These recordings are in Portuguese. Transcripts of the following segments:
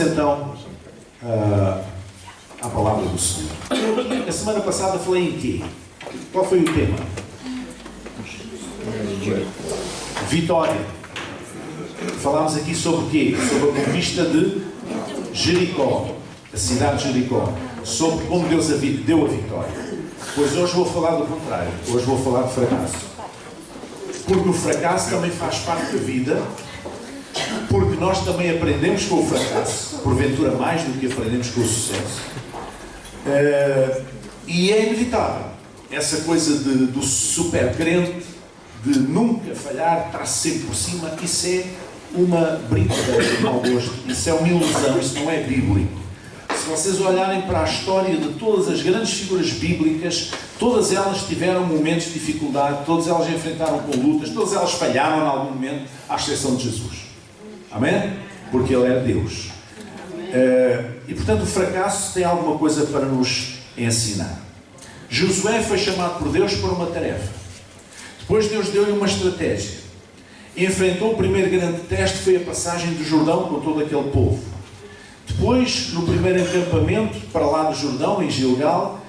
Então, à palavra do Senhor. A semana passada falei em quê? Qual foi o tema? Vitória. Falámos aqui sobre o quê? Sobre a conquista de Jericó, a cidade de Jericó. Sobre como Deus deu a vitória. Pois hoje vou falar do contrário. Hoje vou falar de fracasso. Porque o fracasso também faz parte da vida. Porque nós também aprendemos com o fracasso, porventura mais do que aprendemos com o sucesso. E é inevitável. Essa coisa do super crente, de nunca falhar, estar sempre por cima, isso é uma brincadeira de mau gosto. Isso é uma ilusão, isso não é bíblico. Se vocês olharem para a história de todas as grandes figuras bíblicas, todas elas tiveram momentos de dificuldade, todas elas enfrentaram com lutas, todas elas falharam em algum momento, à exceção de Jesus. Amém? Porque Ele é Deus. E portanto o fracasso tem alguma coisa para nos ensinar. Josué foi chamado por Deus para uma tarefa. Depois Deus deu-lhe uma estratégia. Enfrentou o primeiro grande teste, foi a passagem do Jordão com todo aquele povo. Depois, no primeiro acampamento, para lá do Jordão, em Gilgal,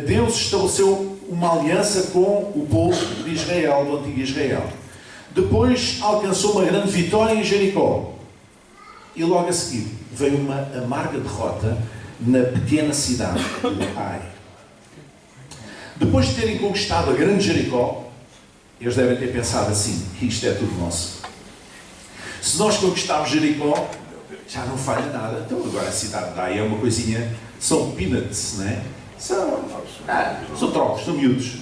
Deus estabeleceu uma aliança com o povo de Israel, do antigo Israel. Depois alcançou uma grande vitória em Jericó. E logo a seguir veio uma amarga derrota na pequena cidade de Ai. Depois de terem conquistado a grande Jericó, eles devem ter pensado assim: isto é tudo nosso. Se nós conquistarmos Jericó, já não falha nada. Então agora a cidade de Ai é uma coisinha, são peanuts, não é? São trocos, são miúdos.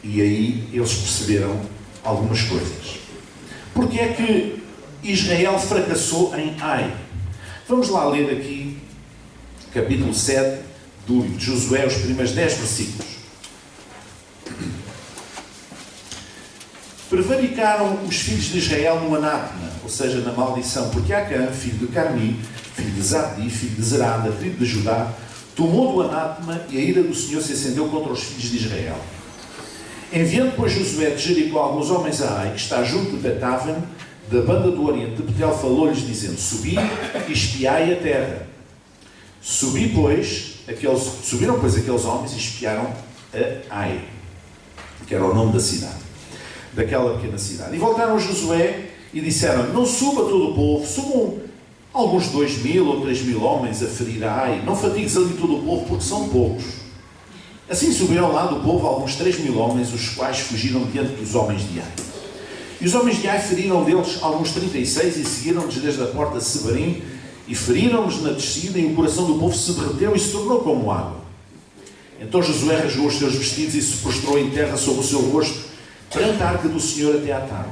E aí eles perceberam algumas coisas. Porque é que Israel fracassou em Ai? Vamos lá ler aqui capítulo 7 do livro de Josué, os primeiros 10 versículos. Prevaricaram os filhos de Israel no anátema, ou seja, na maldição, porque Acã, filho de Carmi, filho de Zabdi, filho de Zerá, da tribo de Judá, tomou do anátema e a ira do Senhor se acendeu contra os filhos de Israel. Enviando, pois, Josué de Jericó alguns homens a Ai, que está junto de Betaven, da banda do Oriente de Betel, falou-lhes, dizendo: subi e espiai a terra. Subiram, pois, aqueles homens e espiaram a Ai, que era o nome da cidade, daquela pequena cidade. E voltaram a Josué e disseram: não suba todo o povo, subam alguns 2.000 ou 3.000 homens a ferir a Ai. Não fatigues ali todo o povo, porque são poucos. Assim subiram lá do povo alguns 3.000 homens, os quais fugiram diante dos homens de Ai. E os homens de Ai feriram deles alguns 36 e seguiram-nos desde a porta de Sebarim e feriram-nos na descida, e o coração do povo se derreteu e se tornou como água. Então Josué rasgou os seus vestidos e se prostrou em terra sobre o seu rosto perante a arca do Senhor até à tarde,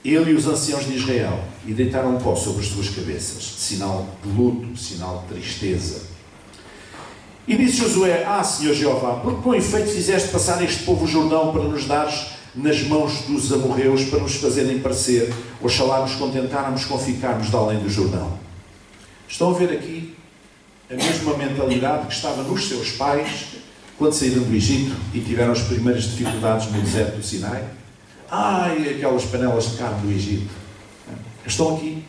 ele e os anciãos de Israel, e deitaram um pó sobre as suas cabeças, sinal de luto, sinal de tristeza. E disse Josué: Senhor Jeová, porque com efeito fizeste passar este povo o Jordão para nos dares nas mãos dos amorreus, para nos fazerem parecer, oxalá nos contentáramos com ficarmos de além do Jordão. Estão a ver aqui a mesma mentalidade que estava nos seus pais quando saíram do Egito e tiveram as primeiras dificuldades no deserto do Sinai? Aquelas panelas de carne do Egito. Estão aqui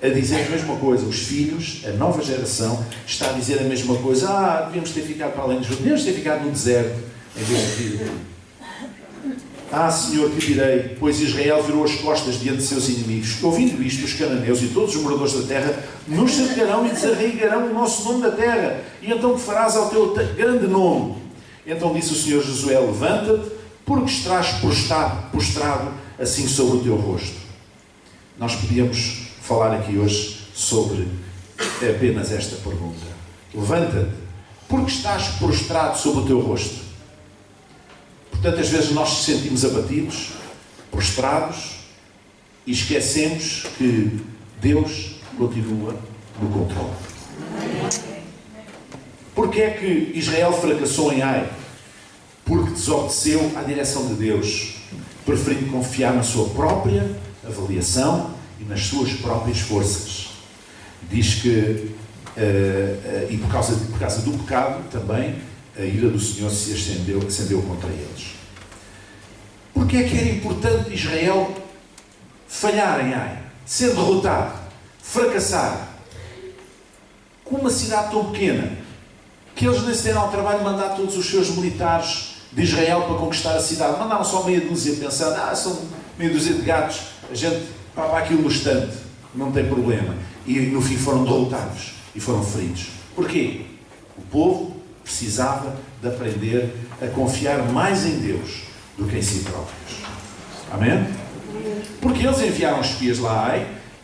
a dizer a mesma coisa. Os filhos, a nova geração, está a dizer a mesma coisa. Devíamos ter ficado para além do Jordão, devíamos ter ficado no deserto em vez de vir aqui. Senhor, que direi? Pois Israel virou as costas diante de seus inimigos. Ouvindo isto, os cananeus e todos os moradores da terra nos cercarão e desarraigarão o nosso nome da terra. E então que farás ao teu grande nome? Então disse o Senhor Josué: levanta-te, porque estás prostrado assim sobre o teu rosto. Nós podíamos falar aqui hoje sobre apenas esta pergunta. Levanta-te, porque estás prostrado sobre o teu rosto. Tantas vezes nós nos sentimos abatidos, prostrados, e esquecemos que Deus continua no controle. Porque é que Israel fracassou em Ai? Porque desobedeceu à direção de Deus, preferindo confiar na sua própria avaliação e nas suas próprias forças. Diz que, e por causa do pecado também, a ira do Senhor se acendeu contra eles. Porque é que era importante Israel falhar em Ai, ser derrotado, fracassar? com uma cidade tão pequena, que eles nem se deram ao trabalho de mandar todos os seus militares de Israel para conquistar a cidade. Mandaram só meia dúzia, pensando, são meia dúzia de gatos, a gente papa aquilo no estante, não tem problema. E no fim foram derrotados e foram feridos. Porquê? O povo precisava de aprender a confiar mais em Deus do que em si próprios. Amém? Porque eles enviaram espias lá,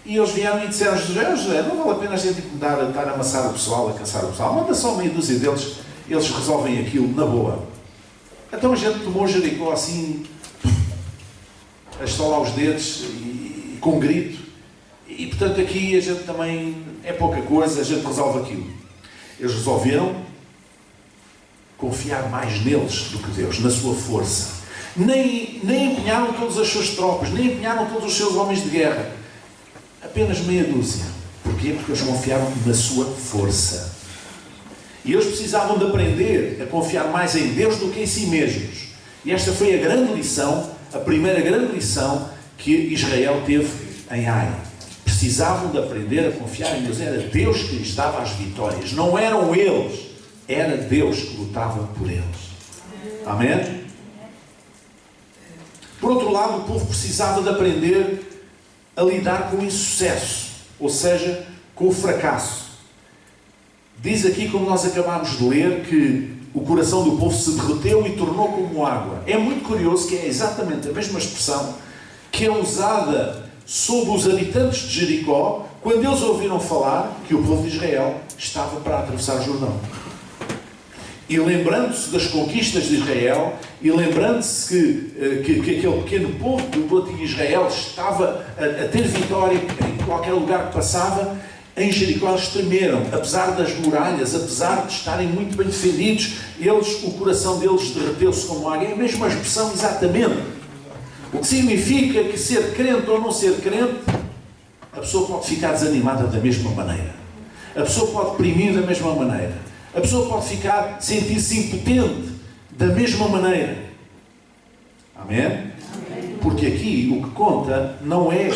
e eles vieram e disseram: José, não vale a pena a gente estar a amassar o pessoal, a cansar o pessoal, manda só meia dúzia deles, eles resolvem aquilo na boa. Então a gente tomou Jericó assim, a estalar os dedos e com um grito, e portanto aqui a gente também é pouca coisa, a gente resolve aquilo. Eles resolveram confiar mais neles do que Deus, na sua força. Nem empenharam todas as suas tropas, nem empenharam todos os seus homens de guerra. Apenas meia dúzia. Porquê? Porque eles confiaram na sua força. E eles precisavam de aprender a confiar mais em Deus do que em si mesmos. E esta foi a grande lição, a primeira grande lição que Israel teve em Ai. Precisavam de aprender a confiar em Deus. Era Deus que lhes dava as vitórias. Não eram eles. Era Deus que lutava por eles. Amém? Por outro lado, o povo precisava de aprender a lidar com o insucesso, ou seja, com o fracasso. Diz aqui, como nós acabámos de ler, que o coração do povo se derreteu e tornou como água. É muito curioso que é exatamente a mesma expressão que é usada sobre os habitantes de Jericó quando eles ouviram falar que o povo de Israel estava para atravessar o Jordão. E lembrando-se das conquistas de Israel, e lembrando-se que aquele pequeno povo do antigo Israel estava a ter vitória em qualquer lugar que passava, em Jericó eles tremeram, apesar das muralhas, apesar de estarem muito bem defendidos, o coração deles derreteu-se como água. É a mesma expressão exatamente. O que significa que ser crente ou não ser crente, a pessoa pode ficar desanimada da mesma maneira. A pessoa pode deprimir da mesma maneira. A pessoa pode sentir-se impotente da mesma maneira. Amém? Amém? Porque aqui o que conta não é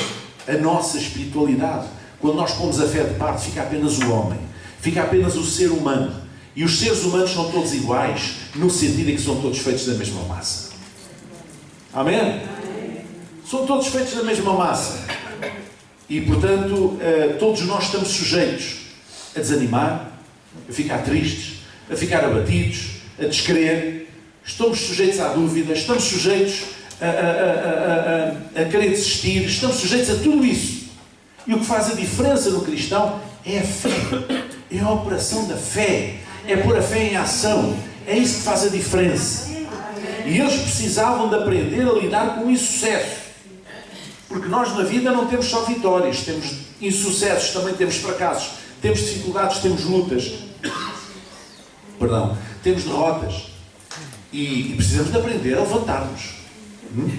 a nossa espiritualidade. Quando nós pomos a fé de parte, fica apenas o homem. Fica apenas o ser humano. E os seres humanos são todos iguais, no sentido em que são todos feitos da mesma massa. Amém? Amém. São todos feitos da mesma massa. E, portanto, todos nós estamos sujeitos a desanimar, a ficar tristes, a ficar abatidos, a descrer. Estamos sujeitos à dúvida, estamos sujeitos a querer desistir, estamos sujeitos a tudo isso. E o que faz a diferença no cristão é a fé, é a operação da fé, é pôr a fé em ação. É isso que faz a diferença. E eles precisavam de aprender a lidar com o insucesso. Porque nós na vida não temos só vitórias, temos insucessos, também temos fracassos, temos dificuldades, temos lutas. Temos derrotas. E precisamos de aprender a levantar-nos.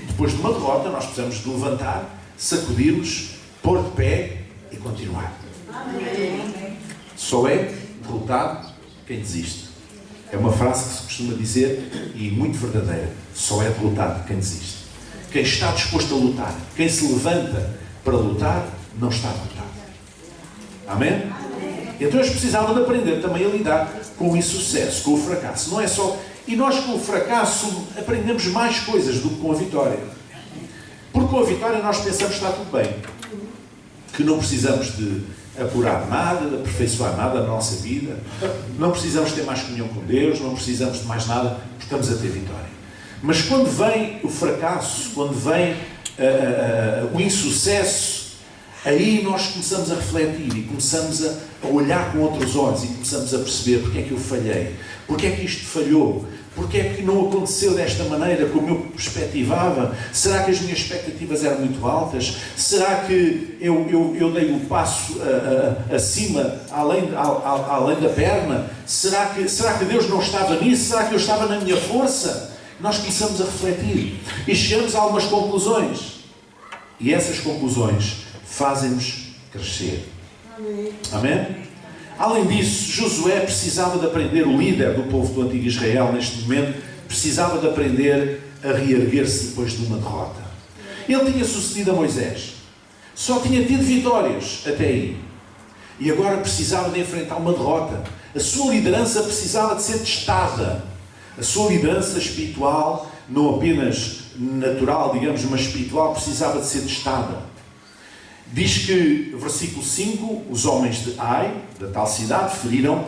Depois de uma derrota, nós precisamos de levantar, sacudir-nos, pôr de pé e continuar. Amém. Só é derrotado quem desiste. É uma frase que se costuma dizer e muito verdadeira. Só é derrotado quem desiste. Quem está disposto a lutar, quem se levanta para lutar, não está derrotado. Amém? Então eles precisavam de aprender também a lidar com o insucesso, com o fracasso. Não é só... E nós com o fracasso aprendemos mais coisas do que com a vitória. Porque com a vitória nós pensamos que está tudo bem. Que não precisamos de apurar nada, de aperfeiçoar nada na nossa vida. Não precisamos ter mais comunhão com Deus, não precisamos de mais nada, porque estamos a ter vitória. Mas quando vem o fracasso, quando vem o insucesso, aí nós começamos a refletir e começamos a olhar com outros olhos e começamos a perceber porque é que eu falhei, porque é que isto falhou, porque é que não aconteceu desta maneira como eu perspectivava. Será que as minhas expectativas eram muito altas? Será que eu dei um passo acima, além da perna? Será que Deus não estava nisso? Será que eu estava na minha força? Nós começamos a refletir e chegamos a algumas conclusões. E essas conclusões fazem-nos crescer. Amém? Amém? Além disso, Josué precisava de aprender, o líder do povo do antigo Israel neste momento, precisava de aprender a reerguer-se depois de uma derrota. Ele tinha sucedido a Moisés. Só tinha tido vitórias até aí. E agora precisava de enfrentar uma derrota. A sua liderança precisava de ser testada. A sua liderança espiritual, não apenas natural, digamos, mas espiritual, precisava de ser testada. Diz que, versículo 5, os homens de Ai, da tal cidade, feriram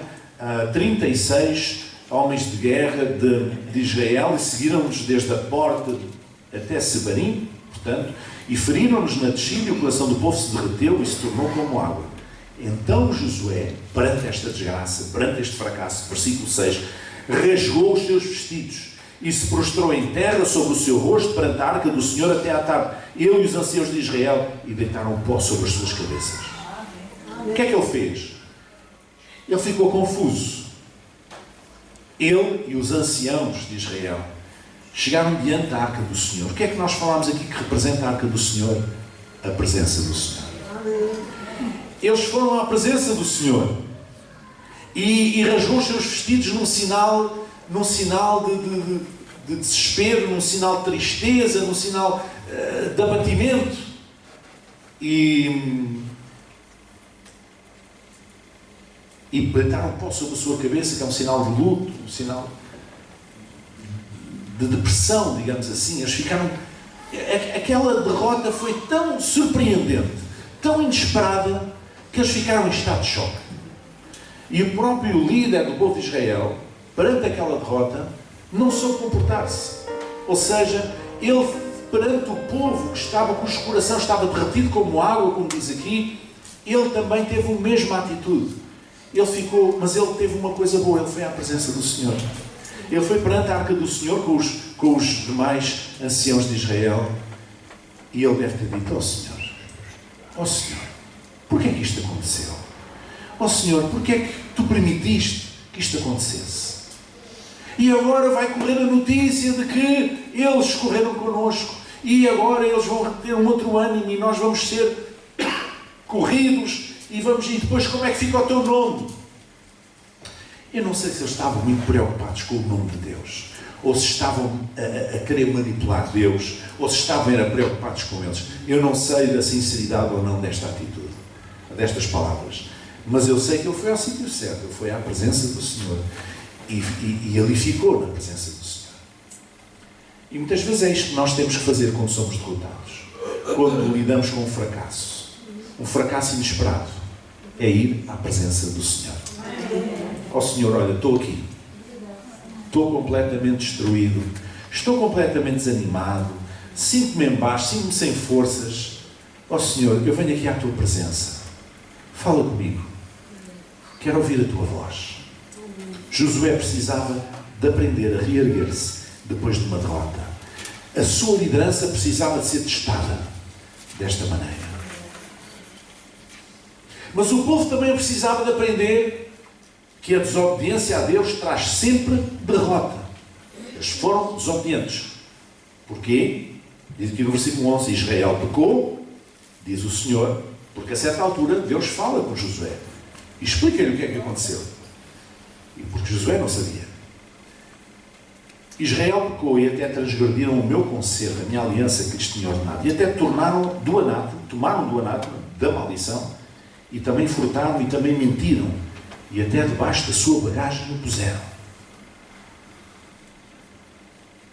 36 homens de guerra de Israel e seguiram-nos desde a porta até Sebarim, portanto, e feriram-nos na descida e o coração do povo se derreteu e se tornou como água. Então Josué, perante esta desgraça, perante este fracasso, versículo 6, rasgou os seus vestidos e se prostrou em terra sobre o seu rosto perante a arca do Senhor até à tarde. Ele e os anciãos de Israel e deitaram pó sobre as suas cabeças. O que é que ele fez? Ele ficou confuso. Ele e os anciãos de Israel chegaram diante da arca do Senhor. O que é que nós falámos aqui que representa a arca do Senhor? A presença do Senhor. Eles foram à presença do Senhor e rasgou os seus vestidos num sinal de desespero, num sinal de tristeza, num sinal de abatimento. E deitaram pó sobre a sua cabeça, que é um sinal de luto, um sinal de depressão, digamos assim. Eles ficaram... Aquela derrota foi tão surpreendente, tão inesperada, que eles ficaram em estado de choque. E o próprio líder do povo de Israel, perante aquela derrota, não soube comportar-se. Ou seja, ele, perante o povo que estava, cujo coração estava derretido como água, como diz aqui, ele também teve a mesma atitude. Ele ficou, mas ele teve uma coisa boa, ele foi à presença do Senhor. Ele foi perante a arca do Senhor com os demais anciãos de Israel e ele deve ter dito: ó Senhor, porquê é que isto aconteceu? Ó Senhor, porquê é que tu permitiste que isto acontecesse? E agora vai correr a notícia de que eles correram connosco e agora eles vão ter um outro ânimo e nós vamos ser corridos e depois como é que fica o teu nome? Eu não sei se eles estavam muito preocupados com o nome de Deus, ou se estavam a querer manipular Deus, ou se estavam preocupados com eles. Eu não sei da sinceridade ou não desta atitude, destas palavras, mas eu sei que ele foi ao sítio certo, ele foi à presença do Senhor e ali ficou na presença do Senhor. E muitas vezes é isto que nós temos que fazer quando somos derrotados, quando lidamos com um fracasso inesperado, é ir à presença do Senhor. Ó Senhor, olha, estou aqui, estou completamente destruído, estou completamente desanimado, sinto-me em baixo, sinto-me sem forças. Ó Senhor, eu venho aqui à tua presença, fala comigo, quero ouvir a tua voz. Josué precisava de aprender a reerguer-se depois de uma derrota. A sua liderança precisava de ser testada desta maneira. Mas o povo também precisava de aprender que a desobediência a Deus traz sempre derrota. Eles foram desobedientes. Porquê? Diz aqui no versículo 11, Israel pecou, diz o Senhor, porque a certa altura Deus fala com Josué e explica-lhe o que é que aconteceu. E porque Josué não sabia. Israel pecou e até transgrediram o meu conselho, a minha aliança que lhes tinha ordenado, e até tomaram do anátema da maldição, e também furtaram e também mentiram, e até debaixo da sua bagagem o puseram.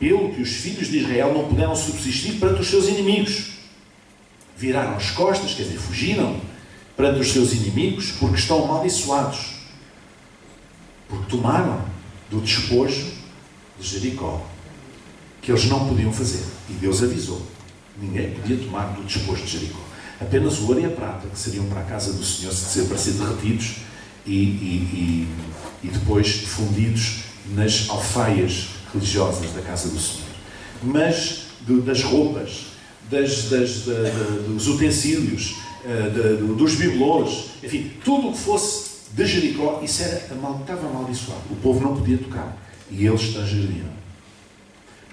Pelo que os filhos de Israel não puderam subsistir perante os seus inimigos. Viraram as costas, quer dizer, fugiram perante os seus inimigos, porque estão amaldiçoados. Porque tomaram do despojo de Jericó, que eles não podiam fazer. E Deus avisou. Ninguém podia tomar do despojo de Jericó. Apenas o ouro e a prata, que seriam para a casa do Senhor para ser derretidos e depois fundidos nas alfaias religiosas da casa do Senhor. Mas das roupas, dos utensílios, dos bibelôs, enfim, tudo o que fosse de Jericó, isso estava amaldiçoado. O povo não podia tocar. E eles transgrediram.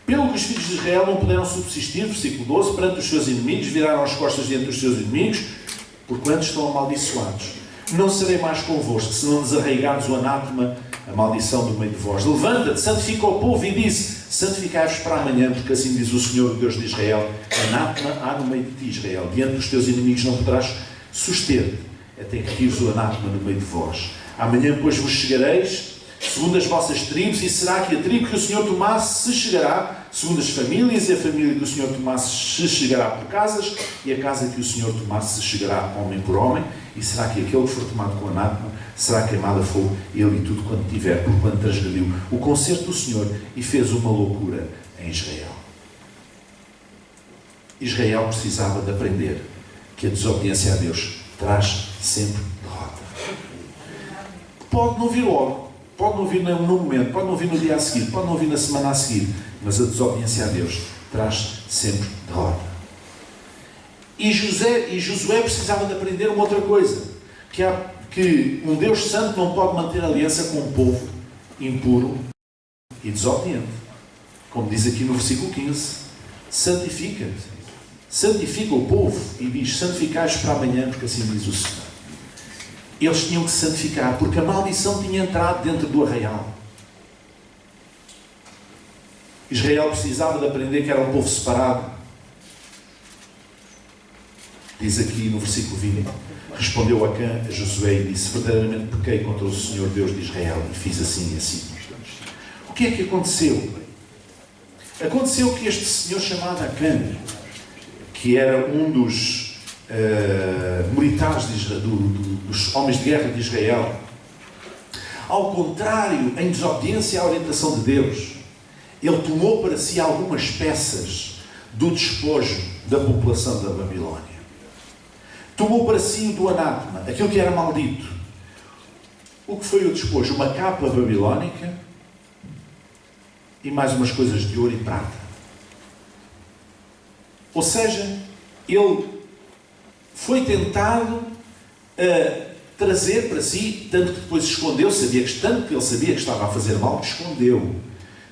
Pelo que os filhos de Israel não puderam subsistir, versículo 12, perante os seus inimigos, viraram as costas diante dos seus inimigos, porquanto estão amaldiçoados. Não serei mais convosco, se não desarraigardes o anátema, a maldição do meio de vós. Levanta-te, santifica o povo e disse: santificai-vos para amanhã, porque assim diz o Senhor, Deus de Israel: anátema há no meio de ti, Israel. Diante dos teus inimigos não poderás suster-te. até que tires o anátema no meio de vós. Amanhã, pois, vos chegareis, segundo as vossas tribos, e será que a tribo que o Senhor tomasse se chegará, segundo as famílias, e a família que o Senhor tomasse se chegará por casas, e a casa que o Senhor tomasse se chegará homem por homem, e será que aquele que for tomado com anátema será queimado a fogo, ele e tudo quanto tiver, porquanto transgrediu o concerto do Senhor e fez uma loucura em Israel. Israel precisava de aprender que a desobediência a Deus traz sempre derrota. Pode não vir logo, pode não vir no momento, pode não vir no dia a seguir, pode não vir na semana a seguir, mas a desobediência a Deus traz sempre derrota. E Josué precisava de aprender uma outra coisa, que um Deus santo não pode manter aliança com um povo impuro e desobediente. Como diz aqui no versículo 15, santifica-te. Santifica o povo e diz, santificai-os para amanhã, porque assim diz o Senhor. Eles tinham que se santificar, porque a maldição tinha entrado dentro do arraial. Israel precisava de aprender que era um povo separado. Diz aqui no versículo 20, respondeu Acã a Josué e disse, verdadeiramente pequei contra o Senhor Deus de Israel e fiz assim e assim. O que é que aconteceu? Aconteceu que este senhor chamado Acã, que era um dos militares dos homens de guerra de Israel, ao contrário, em desobediência à orientação de Deus, ele tomou para si algumas peças do despojo da população da Babilónia. Tomou para si o do anátema, aquilo que era maldito. O que foi o despojo? Uma capa babilónica e mais umas coisas de ouro e prata. Ou seja, ele foi tentado a trazer para si, tanto que depois escondeu, tanto que ele sabia que estava a fazer mal, escondeu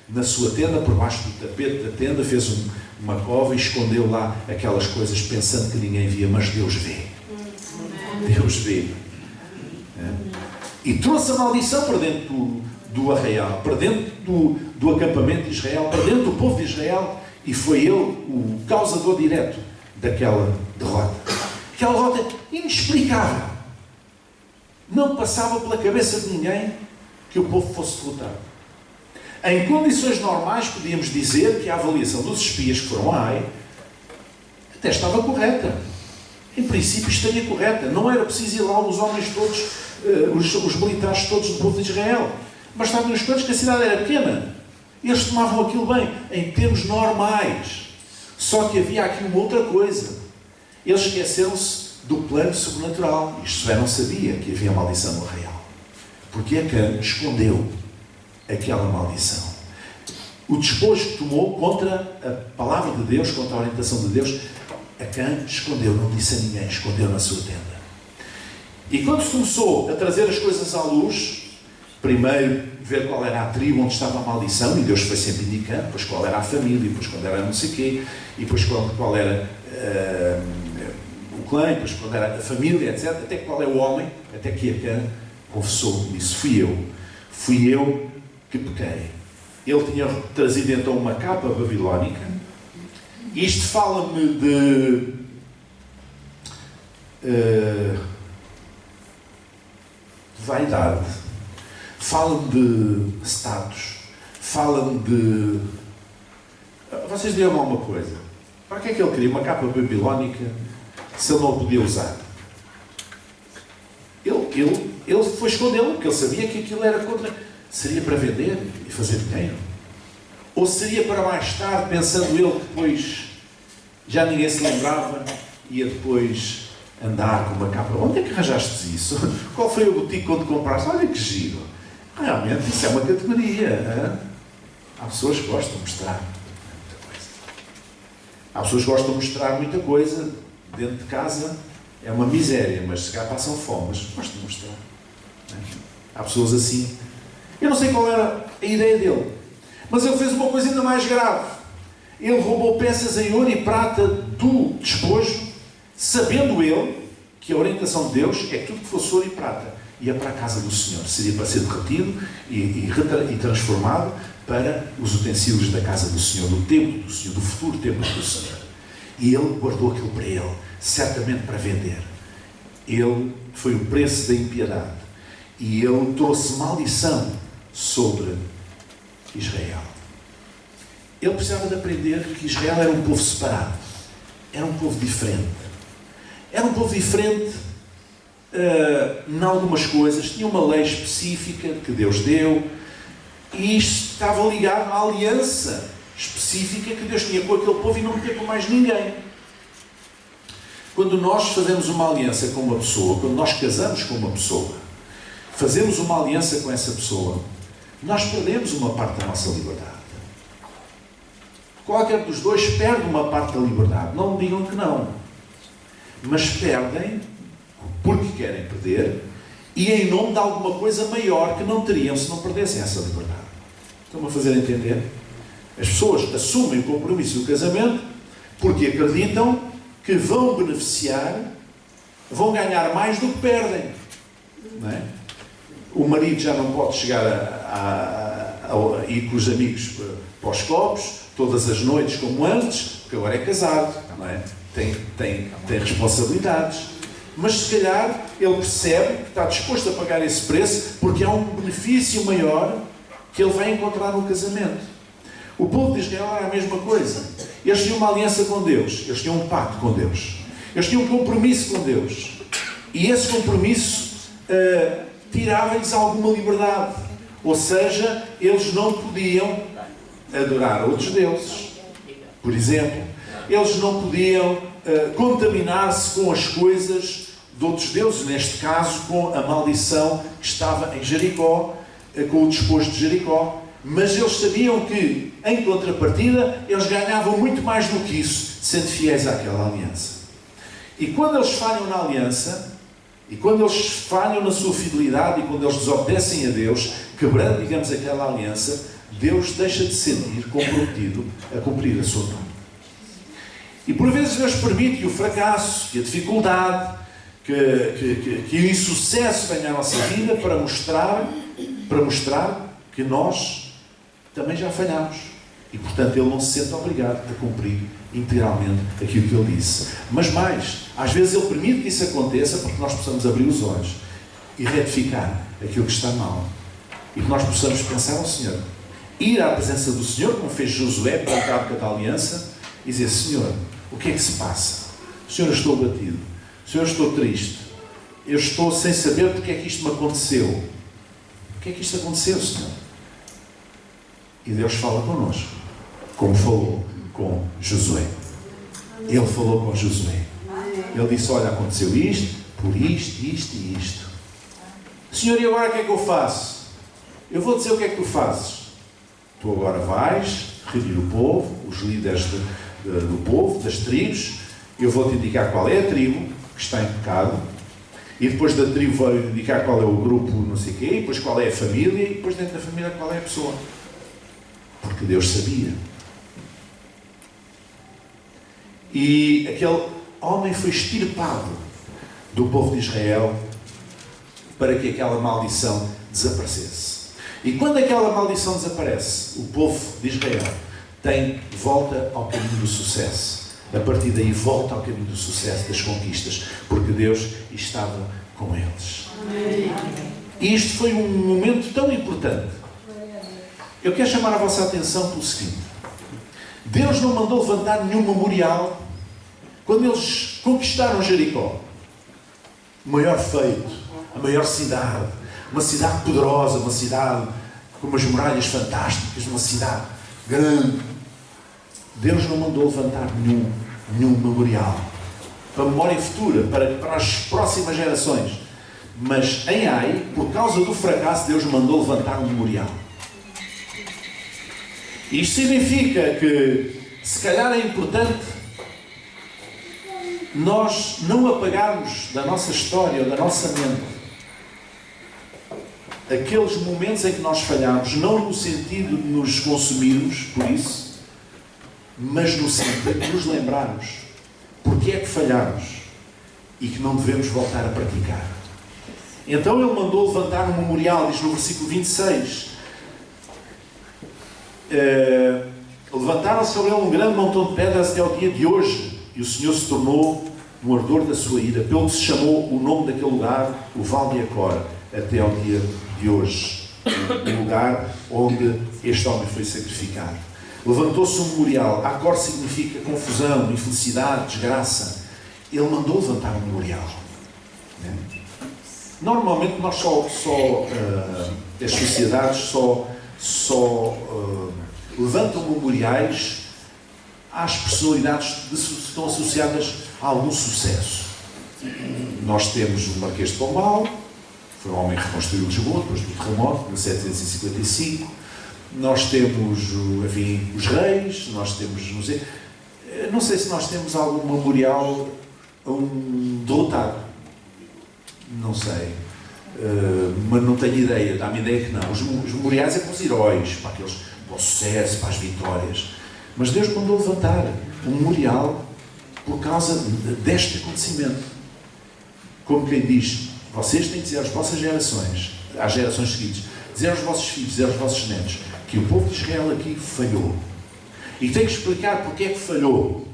na sua tenda, por baixo do tapete da tenda, fez uma cova e escondeu lá aquelas coisas, pensando que ninguém via, mas Deus vê. Deus vê. E trouxe a maldição para dentro do arraial, para dentro do acampamento de Israel, para dentro do povo de Israel, e foi ele o causador direto daquela derrota. Aquela derrota inexplicável. Não passava pela cabeça de ninguém que o povo fosse derrotado. Em condições normais, podíamos dizer que a avaliação dos espias que foram a Ai até estava correta. Em princípio estaria correta. Não era preciso ir lá os homens todos, os militares todos do povo de Israel. Bastava-nos quantos que a cidade era pequena. Eles tomavam aquilo bem, em termos normais. Só que havia aqui uma outra coisa. Eles esqueceram-se do plano sobrenatural. Isto já não sabia que havia maldição no arraial. Porque Acã escondeu aquela maldição. O despojo que tomou contra a palavra de Deus, contra a orientação de Deus, Acã escondeu, não disse a ninguém, escondeu na sua tenda. E quando se começou a trazer as coisas à luz, primeiro ver qual era a tribo onde estava a maldição, e Deus foi sempre indicando, depois qual era a família, depois qual era não sei o quê, e depois qual era o clã, depois qual era a família, etc. Até qual é o homem, até que Acã confessou, disse, fui eu que pequei. Ele tinha trazido então uma capa babilónica. Isto fala-me de vaidade, fala-me de status, fala-me de... Vocês digam-me alguma coisa. Para que é que ele queria uma capa babilónica se ele não a podia usar? Ele foi escondê-la porque ele sabia que aquilo era contra... Seria para vender e fazer dinheiro? Ou seria para mais tarde, pensando ele que depois já ninguém se lembrava, ia depois andar com uma capa? Onde é que arranjaste isso? Qual foi o boutique onde compraste? Olha que giro! Realmente, isso é uma categoria. Hein? Há pessoas que gostam de mostrar muita coisa. Há pessoas que gostam de mostrar muita coisa dentro de casa. É uma miséria, mas se cá passam fome, mas gostam de mostrar. Há pessoas assim. Eu não sei qual era a ideia dele, mas ele fez uma coisa ainda mais grave. Ele roubou peças em ouro e prata do despojo, sabendo ele que a orientação de Deus é que tudo que fosse ouro e prata ia para a casa do Senhor. Seria para ser derretido e transformado para os utensílios da casa do Senhor, do templo do Senhor, do futuro templo do Senhor. E ele guardou aquilo para ele, certamente para vender. Ele foi o preço da impiedade. E ele trouxe maldição sobre Israel. Ele precisava de aprender que Israel era um povo separado. Era um povo diferente. Era um povo diferente em algumas coisas. Tinha uma lei específica que Deus deu. E isto estava ligado à aliança específica que Deus tinha com aquele povo e não tinha com mais ninguém. Quando nós fazemos uma aliança com uma pessoa, quando nós casamos com uma pessoa, fazemos uma aliança com essa pessoa, nós perdemos uma parte da nossa liberdade. Qualquer dos dois perde uma parte da liberdade. Não me digam que não. Mas perdem porque querem perder e em nome de alguma coisa maior que não teriam se não perdessem essa liberdade. Estão-me a fazer entender? As pessoas assumem o compromisso do casamento porque acreditam que vão beneficiar, vão ganhar mais do que perdem. Não é? O marido já não pode chegar a ir com os amigos para os copos todas as noites como antes, porque agora é casado, não é? Tem responsabilidades. Mas se calhar ele percebe que está disposto a pagar esse preço porque há um benefício maior que ele vai encontrar no casamento. O povo de Israel era a mesma coisa. Eles tinham uma aliança com Deus. Eles tinham um pacto com Deus. Eles tinham um compromisso com Deus. E esse compromisso tirava-lhes alguma liberdade. Ou seja, eles não podiam adorar outros deuses. Por exemplo, eles não podiam contaminar-se com as coisas de outros deuses. Neste caso, com a maldição que estava em Jericó, com o despojo de Jericó. Mas eles sabiam que, em contrapartida, eles ganhavam muito mais do que isso, sendo fiéis àquela aliança. E quando eles falham na aliança, e quando eles falham na sua fidelidade, e quando eles desobedecem a Deus, quebrando, digamos, aquela aliança, Deus deixa de se sentir comprometido a cumprir a sua norma. E por vezes Deus permite que o fracasso, que a dificuldade, que o insucesso venha à nossa vida para mostrar que nós também já falhamos. E, portanto, Ele não se sente obrigado a cumprir integralmente aquilo que Ele disse. Mas mais, às vezes Ele permite que isso aconteça porque nós possamos abrir os olhos e retificar aquilo que está mal. E que nós possamos pensar ao Senhor. Ir à presença do Senhor, como fez Josué para a Arca da Aliança, e dizer: Senhor, o que é que se passa? Senhor, eu estou abatido. Senhor, eu estou triste. Eu estou sem saber porque é que isto me aconteceu. O que é que isto aconteceu, Senhor? E Deus fala connosco, como falou com Josué. Ele falou com Josué. Ele disse: olha, aconteceu isto, por isto, isto e isto. Senhor, e agora o que é que eu faço? Eu vou dizer o que é que tu fazes. Tu agora vais reunir o povo, os líderes do povo, das tribos. Eu vou-te indicar qual é a tribo que está em pecado. E depois da tribo vou indicar qual é o grupo, não sei o quê. E depois qual é a família. E depois dentro da família qual é a pessoa. Porque Deus sabia. E aquele homem foi extirpado do povo de Israel para que aquela maldição desaparecesse. E quando aquela maldição desaparece, o povo de Israel volta ao caminho do sucesso. A partir daí volta ao caminho do sucesso, das conquistas, porque Deus estava com eles. E isto foi um momento tão importante. Eu quero chamar a vossa atenção pelo seguinte: Deus não mandou levantar nenhum memorial quando eles conquistaram Jericó. O maior feito, a maior cidade, uma cidade poderosa, uma cidade com umas muralhas fantásticas, uma cidade grande. Deus não mandou levantar nenhum memorial para a memória futura, para as próximas gerações. Mas em Ai, por causa do fracasso, Deus mandou levantar um memorial. Isto significa que, se calhar, é importante nós não apagarmos da nossa história ou da nossa mente aqueles momentos em que nós falhamos, não no sentido de nos consumirmos por isso, mas no sentido de nos lembrarmos porque é que falhamos e que não devemos voltar a praticar. Então Ele mandou levantar um memorial, diz no versículo 26. Levantaram sobre ele um grande montão de pedras até ao dia de hoje, e o Senhor se tornou no ardor da sua ira, pelo que se chamou o nome daquele lugar, o Vale de Acor, até ao dia de hoje, o lugar onde este homem foi sacrificado. Levantou-se um memorial. Acor significa confusão, infelicidade, desgraça. Ele mandou levantar um memorial. Normalmente nós as sociedades só levantam memoriais às personalidades que estão associadas a algum sucesso. Nós temos o Marquês de Pombal, foi um homem que reconstruiu Lisboa depois do terremoto, em 1755. Nós temos, enfim, os reis, nós temos, não sei se nós temos algum memorial a um derrotado. Não sei. Mas não tenho ideia, dá-me ideia que não. Os memoriais é para os heróis, para o sucesso, para as vitórias. Mas Deus mandou levantar um memorial por causa deste acontecimento. Como quem diz, vocês têm que dizer às vossas gerações, às gerações seguintes, dizer aos vossos filhos, dizer aos vossos netos, que o povo de Israel aqui falhou. E tem que explicar porque é que falhou.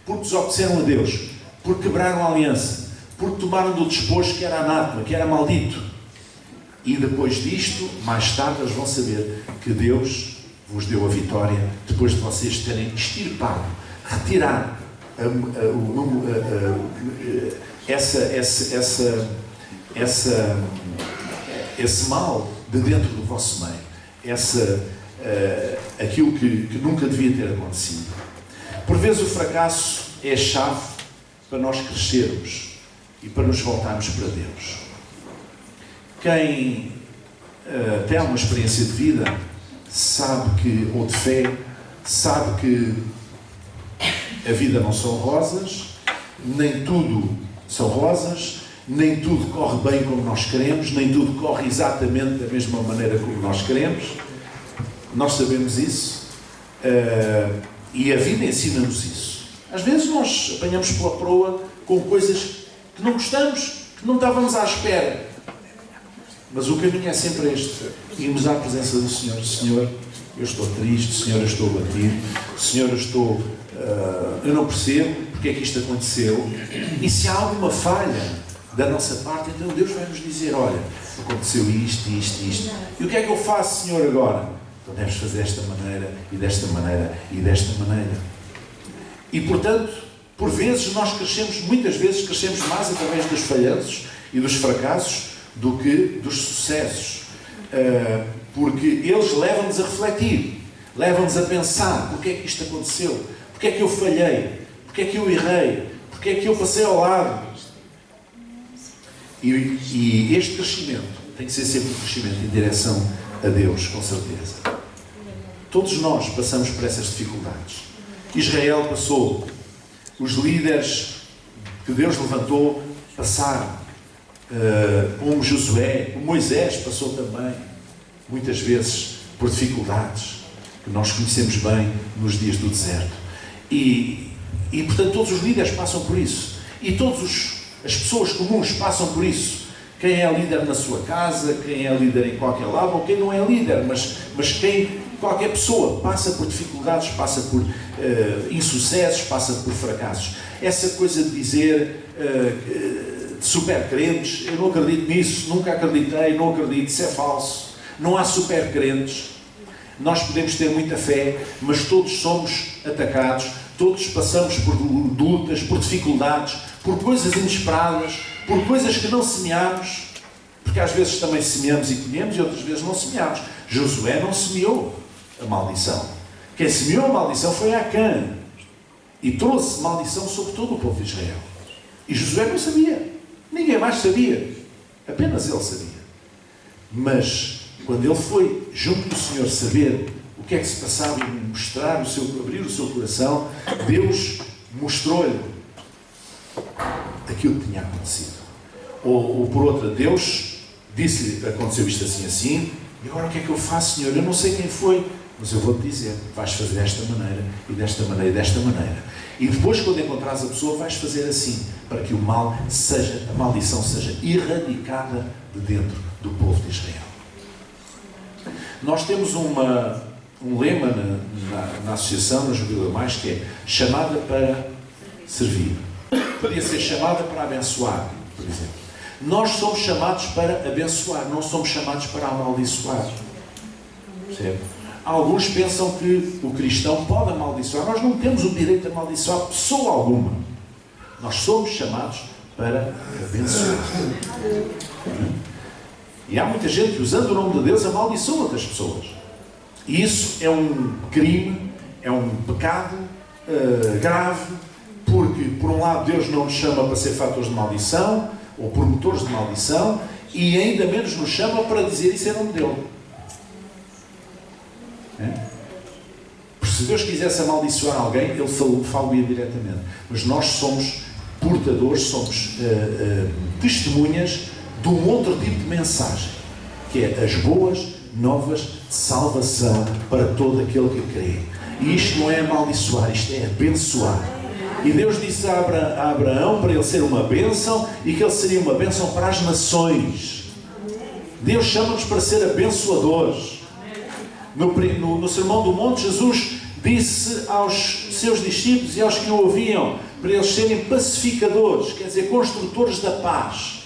Porque desobedeceram a Deus, porque quebraram a aliança, porque tomaram do despojo que era anátema, que era maldito. E depois disto, mais tarde, eles vão saber que Deus vos deu a vitória depois de vocês terem extirpado, retirado esse mal de dentro do vosso meio. Aquilo que nunca devia ter acontecido. Por vezes o fracasso é a chave para nós crescermos e para nos voltarmos para Deus. Quem tem uma experiência de vida sabe que, ou de fé, sabe que a vida não são rosas, nem tudo são rosas, nem tudo corre bem como nós queremos, nem tudo corre exatamente da mesma maneira como nós queremos. Nós sabemos isso, e a vida ensina-nos isso. Às vezes nós apanhamos pela proa com coisas que não gostamos, que não estávamos à espera. Mas o caminho é sempre este. Irmos à presença do Senhor. Senhor, eu estou triste. Senhor, eu estou abatido. Senhor, eu não percebo porque é que isto aconteceu. E se há alguma falha da nossa parte, então Deus vai nos dizer, olha, aconteceu isto. E o que é que eu faço, Senhor, agora? Então deves fazer desta maneira, e desta maneira, e desta maneira. E, portanto, por vezes nós muitas vezes crescemos mais através dos falhanços e dos fracassos do que dos sucessos. Porque eles levam-nos a refletir, levam-nos a pensar, porque é que isto aconteceu? Porque é que eu falhei? Porque é que eu errei? Porque é que eu passei ao lado? E este crescimento tem que ser sempre um crescimento em direção a Deus, com certeza. Todos nós passamos por essas dificuldades. Israel passou. Os líderes que Deus levantou passaram. Como Josué, como Moisés passou também, muitas vezes, por dificuldades que nós conhecemos bem nos dias do deserto. E portanto, todos os líderes passam por isso. E todas as pessoas comuns passam por isso. Quem é líder na sua casa, quem é líder em qualquer lado, ou quem não é líder, mas qualquer pessoa passa por dificuldades, passa por insucessos, passa por fracassos. Essa coisa de dizer de super crentes, eu não acredito nisso, nunca acreditei, não acredito, isso é falso. Não há super crentes. Nós podemos ter muita fé, mas todos somos atacados, todos passamos por lutas, por dificuldades, por coisas inesperadas, por coisas que não semeamos, porque às vezes também semeamos e colhemos e outras vezes não semeamos. Josué não semeou a maldição. Quem semeou a maldição foi Acã e trouxe maldição sobre todo o povo de Israel. E Josué não sabia, ninguém mais sabia, apenas ele sabia. Mas quando ele foi junto do Senhor saber o que é que se passava e abrir o seu coração, Deus mostrou-lhe aquilo que tinha acontecido. Ou por outra, Deus disse-lhe, aconteceu isto assim, e agora o que é que eu faço, Senhor? Eu não sei quem foi, mas eu vou-te dizer, vais fazer desta maneira, e desta maneira, e desta maneira. E depois, quando encontrares a pessoa, vais fazer assim, para que a maldição seja erradicada de dentro do povo de Israel. Nós temos um lema na associação, na Jubileu Mais, que é chamada para servir. podia ser chamada para abençoar, por exemplo. Nós somos chamados para abençoar, não somos chamados para amaldiçoar. Percebe? Alguns pensam que o cristão pode amaldiçoar. Nós não temos o direito de amaldiçoar pessoa alguma. Nós somos chamados para abençoar. E há muita gente que, usando o nome de Deus, amaldiçoa outras pessoas. E isso é um crime, é um pecado grave, porque, por um lado, Deus não nos chama para ser fatores de maldição, ou promotores de maldição, e ainda menos nos chama para dizer isso em nome dele. Porque se Deus quisesse amaldiçoar alguém, Ele falaria diretamente. Mas nós somos portadores, somos testemunhas de um outro tipo de mensagem, que é as boas novas de salvação para todo aquele que crê. E isto não é amaldiçoar, isto é abençoar. E Deus disse a Abraão para ele ser uma bênção e que ele seria uma bênção para as nações. Deus chama-nos para ser abençoadores. No Sermão do Monte, Jesus disse aos seus discípulos e aos que o ouviam para eles serem pacificadores, quer dizer, construtores da paz.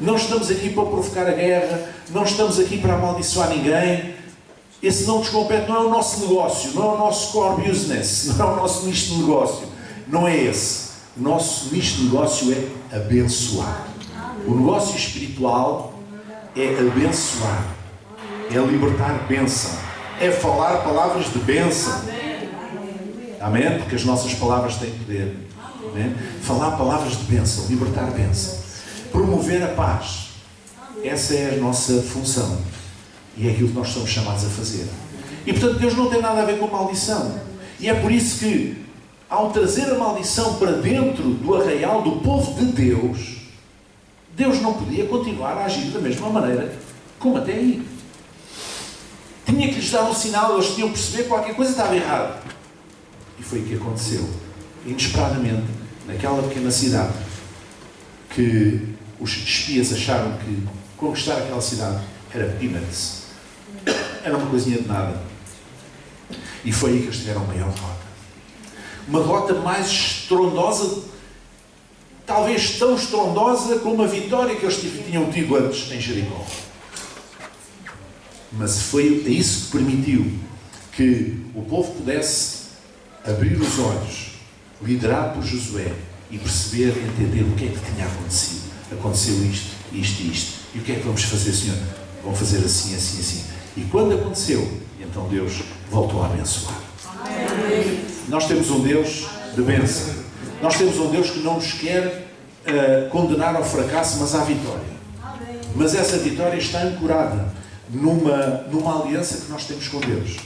Não estamos aqui para provocar a guerra, não estamos aqui para amaldiçoar ninguém. Esse não nos compete, não é o nosso negócio, não é o nosso core business, não é o nosso nicho de negócio. Não é esse. O nosso nicho de negócio é abençoar. O negócio espiritual é abençoar, é libertar bênção, é falar palavras de bênção. Amém? Porque as nossas palavras têm poder. Amém? Falar palavras de bênção, libertar bênção, promover a paz. Essa é a nossa função. E é aquilo que nós somos chamados a fazer. E portanto Deus não tem nada a ver com maldição. E é por isso que, ao trazer a maldição para dentro do arraial do povo de Deus, Deus não podia continuar a agir da mesma maneira como até aí. Tinha que lhes dar um sinal, eles tinham que perceber que qualquer coisa estava errada. E foi o que aconteceu. Inesperadamente, naquela pequena cidade, que os espias acharam que conquistar aquela cidade era peanuts. Era uma coisinha de nada. E foi aí que eles tiveram a maior derrota. Uma derrota mais estrondosa, talvez tão estrondosa como a vitória que eles tinham tido antes em Jericó. Mas foi isso que permitiu que o povo pudesse abrir os olhos, liderado por Josué, e perceber, entender o que é que tinha acontecido. Aconteceu isto, isto e isto. E o que é que vamos fazer, Senhor? Vamos fazer assim, assim, assim. E quando aconteceu, então Deus voltou a abençoar. Amém. Nós temos um Deus de bênção. Nós temos um Deus que não nos quer condenar ao fracasso, mas à vitória. Mas essa vitória está ancorada numa aliança que nós temos com Deus.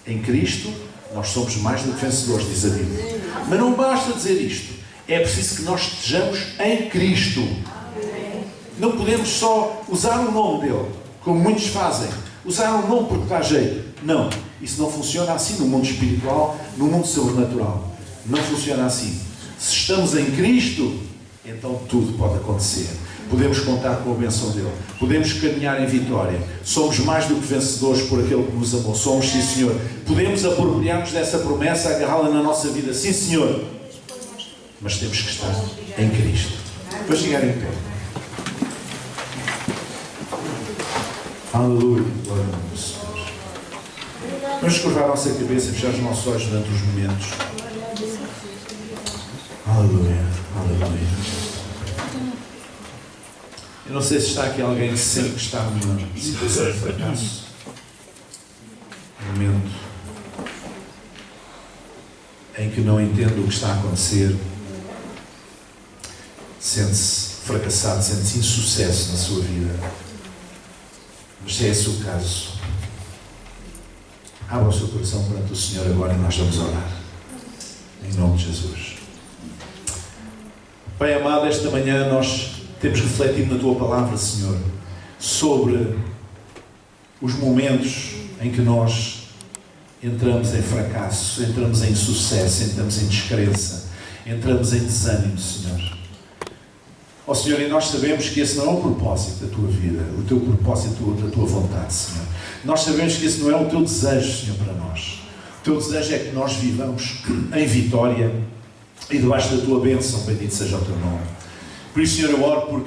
Em Cristo, nós somos mais do que vencedores, diz a Bíblia. Mas não basta dizer isto. É preciso que nós estejamos em Cristo. Não podemos só usar o nome dele, como muitos fazem. Usar o nome porque dá jeito. Não. Isso não funciona assim no mundo espiritual, no mundo sobrenatural. Não funciona assim. Se estamos em Cristo, então tudo pode acontecer. Podemos contar com a bênção dele. Podemos caminhar em vitória. Somos mais do que vencedores por aquele que nos amou. Somos, sim, Senhor. Podemos apropriar-nos dessa promessa, agarrá-la na nossa vida. Sim, Senhor. Mas temos que estar em Cristo. Para chegar em pé. Aleluia. Glória a Deus. Vamos curvar a nossa cabeça e fechar os nossos olhos durante os momentos. Aleluia. Aleluia. Eu não sei se está aqui alguém que sente que está numa situação de fracasso. Um momento em que não entende o que está a acontecer. Sente-se fracassado, sente-se insucesso na sua vida. Mas se é esse o caso, abra o seu coração perante o Senhor agora e nós vamos orar. Em nome de Jesus. Pai amado, esta manhã nós temos refletido na Tua Palavra, Senhor, sobre os momentos em que nós entramos em fracasso, entramos em insucesso, entramos em descrença, entramos em desânimo, Senhor. Ó Senhor, e nós sabemos que esse não é o propósito da Tua vida, o Teu propósito da Tua vontade, Senhor. Nós sabemos que esse não é o Teu desejo, Senhor, para nós. O Teu desejo é que nós vivamos em vitória, e debaixo da tua bênção, bendito seja o teu nome. Por isso, Senhor, eu oro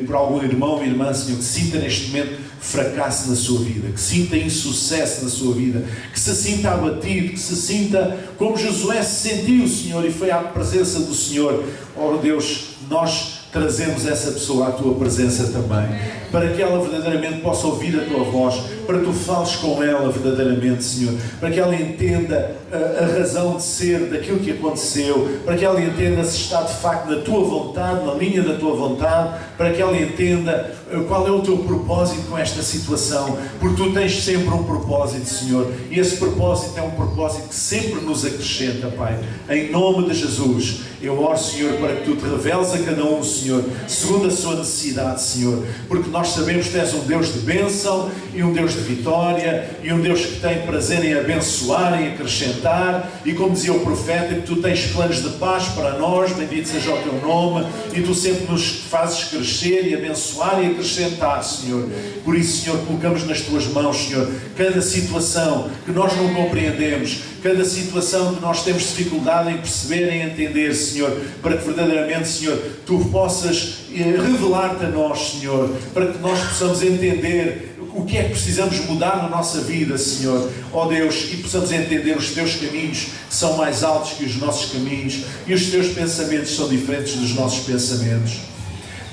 por algum irmão ou irmã, Senhor, que sinta neste momento fracasso na sua vida, que sinta insucesso na sua vida, que se sinta abatido, que se sinta como Josué se sentiu, Senhor, e foi à presença do Senhor. Oh Deus, nós trazemos essa pessoa à tua presença também, para que ela verdadeiramente possa ouvir a tua voz, para que tu fales com ela verdadeiramente, Senhor, para que ela entenda a razão de ser daquilo que aconteceu, para que ela entenda se está de facto na tua vontade, na linha da tua vontade, para que ela entenda qual é o teu propósito com esta situação, porque tu tens sempre um propósito, Senhor, e esse propósito é um propósito que sempre nos acrescenta, Pai. Em nome de Jesus, eu oro, Senhor, para que tu te reveles a cada um, Senhor, segundo a sua necessidade, Senhor, porque nós sabemos que tu és um Deus de bênção e um Deus de vitória e um Deus que tem prazer em abençoar, em acrescentar, e como dizia o profeta, que tu tens planos de paz para nós, bendito seja o teu nome, e tu sempre nos fazes crescer e abençoar e acrescentar, Senhor. Por isso, Senhor, colocamos nas tuas mãos, Senhor, cada situação que nós não compreendemos, cada situação que nós temos dificuldade em perceber, em entender, Senhor, para que verdadeiramente, Senhor, tu possas revelar-te a nós, Senhor, para que nós possamos entender o que é que precisamos mudar na nossa vida, Senhor, ó Deus, e possamos entender os teus caminhos que são mais altos que os nossos caminhos e os teus pensamentos são diferentes dos nossos pensamentos.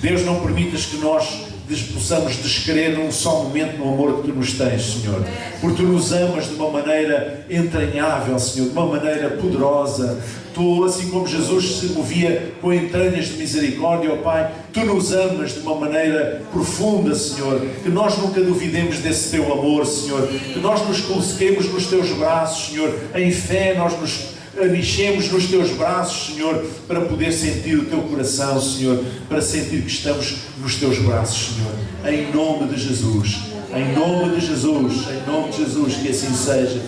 Deus, não permitas que nós possamos descrever num só momento no amor que tu nos tens, Senhor, porque tu nos amas de uma maneira entranhável, Senhor, de uma maneira poderosa. Tu, assim como Jesus se movia com entranhas de misericórdia, ó Pai, tu nos amas de uma maneira profunda, Senhor, que nós nunca duvidemos desse teu amor, Senhor, que nós nos coloquemos nos teus braços, Senhor, em fé nós nos enchemos nos teus braços, Senhor, para poder sentir o teu coração, Senhor, para sentir que estamos nos teus braços, Senhor, em nome de Jesus, em nome de Jesus, em nome de Jesus, que assim seja.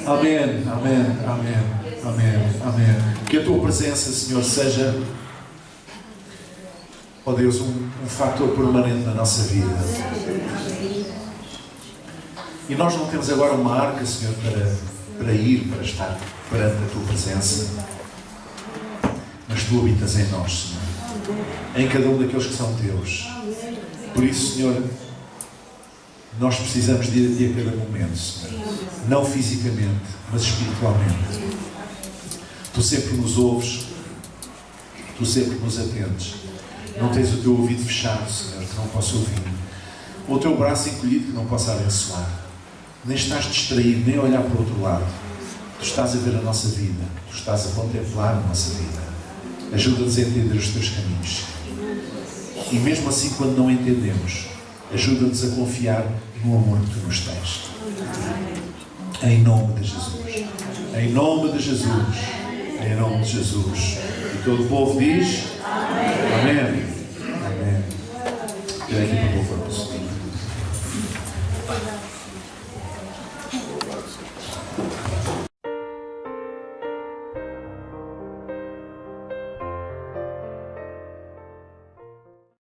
Amém, amém, amém, amém, amém. Que a tua presença, Senhor, seja, ó Deus, um fator permanente na nossa vida. E nós não temos agora uma arca, Senhor, para ir, para estar perante a tua presença, mas tu habitas em nós, Senhor, em cada um daqueles que são teus. Por isso, Senhor, nós precisamos de ir a ti a cada momento, Senhor, não fisicamente, mas espiritualmente. Tu sempre nos ouves, tu sempre nos atendes. Não tens o teu ouvido fechado, Senhor, que não possa ouvir, ou o teu braço encolhido que não possa abençoar. Nem estás distraído, nem a olhar para o outro lado. Tu estás a ver a nossa vida, tu estás a contemplar a nossa vida. Ajuda-nos a entender os teus caminhos. E mesmo assim, quando não entendemos, ajuda-nos a confiar no amor que tu nos tens. Em nome de Jesus. Em nome de Jesus. Em nome de Jesus. E todo o povo diz: Amém. Amém. Amém. Quero aqui para o povo.